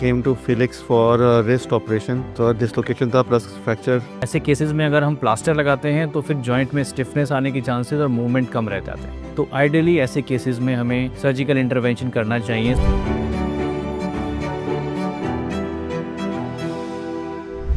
Came to Felix for a wrist operation. तो dislocation था plus fracture. ऐसे cases में अगर हम प्लास्टर लगाते हैं तो फिर जॉइंट में स्टिफनेस आने की चांसेस और मूवमेंट कम रह जाते हैं. तो आइडियली ऐसे केसेस में हमें सर्जिकल इंटरवेंशन करना चाहिए.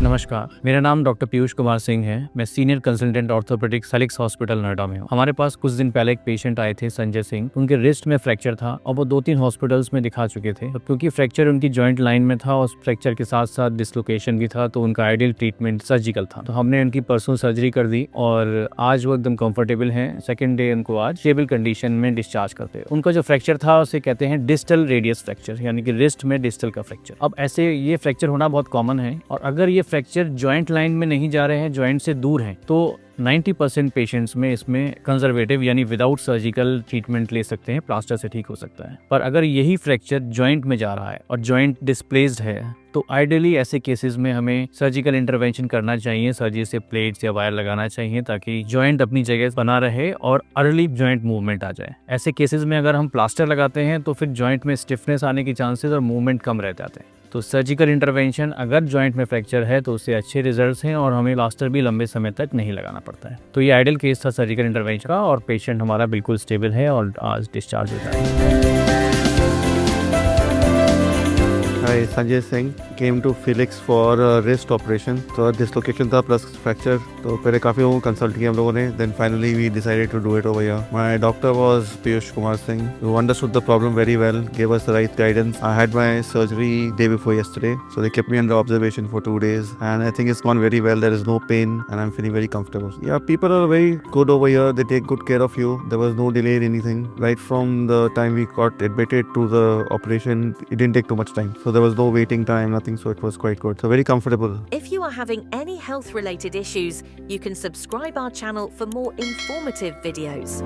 नमस्कार, मेरा नाम डॉक्टर पीयूष कुमार सिंह है. मैं senior consultant orthopaedics helix hospital Noida में हूँ. हमारे पास कुछ दिन पहले एक पेशेंट आए थे, संजय सिंह. उनके रिस्ट में फ्रैक्चर था और वो 2-3 हॉस्पिटल्स में दिखा चुके थे. अब क्योंकि फ्रैक्चर उनकी जॉइंट लाइन में था और फ्रैक्चर के साथ साथ डिसलोकेशन भी था, तो उनका आइडियल ट्रीटमेंट सर्जिकल था. तो हमने उनकी परसों सर्जरी कर दी और आज वो एकदम कंफर्टेबल हैं. सेकेंड डे उनको आज स्टेबल कंडीशन में डिस्चार्ज करते हैं. उनका जो फ्रैक्चर था उसे कहते हैं डिस्टल रेडियस फ्रैक्चर, यानी कि रिस्ट में डिस्टल का फ्रैक्चर. अब ऐसे ये फ्रैक्चर होना बहुत कॉमन है और अगर ये फ्रैक्चर जॉइंट लाइन में नहीं जा रहे हैं, जॉइंट से दूर हैं, तो 90% पेशेंट्स में इसमें कंजर्वेटिव यानी विदाउट सर्जिकल ट्रीटमेंट ले सकते हैं, प्लास्टर से ठीक हो सकता है. पर अगर यही फ्रैक्चर जॉइंट में जा रहा है और जॉइंट डिस्प्लेस्ड है तो आइडियली ऐसे केसेस में हमें सर्जिकल इंटरवेंशन करना चाहिए. सर्जरी से प्लेट्स या वायर लगाना चाहिए ताकि जॉइंट अपनी जगह बना रहे और अर्ली जॉइंट मूवमेंट आ जाए. ऐसे केसेस में अगर हम प्लास्टर लगाते हैं तो फिर जॉइंट में स्टिफनेस आने की चांसेस और मूवमेंट कम रह जाते हैं. तो सर्जिकल इंटरवेंशन अगर जॉइंट में फ्रैक्चर है तो उससे अच्छे रिजल्ट्स हैं और हमें प्लास्टर भी लंबे समय तक नहीं लगाना पड़ता है. तो ये आइडियल केस था सर्जिकल इंटरवेंशन का और पेशेंट हमारा बिल्कुल स्टेबल है और आज डिस्चार्ज हो जाएगा. Hi, Sanjay Singh. Came to Felix for a wrist operation. तो डिसलोकेशन था प्लस फ्रैक्चर. तो पहले काफ़ी लोगों को कंसल्ट किया हम लोगों ने. Then finally we decided to do it over here. My doctor was Piyush Kumar Singh, who understood the problem very well, gave us the right guidance. I had my surgery day before yesterday, so they kept me under observation for 2 days, and I think it's gone very well. There is no pain, and I'm feeling very comfortable. Yeah, people are very good over here. They take good care of you. There was no delay in anything. Right from the time we got admitted to the operation, it didn't take too much time. So there was no waiting time, nothing. So it was quite good. So very comfortable. If you are having any health-related issues, you can subscribe our channel for more informative videos.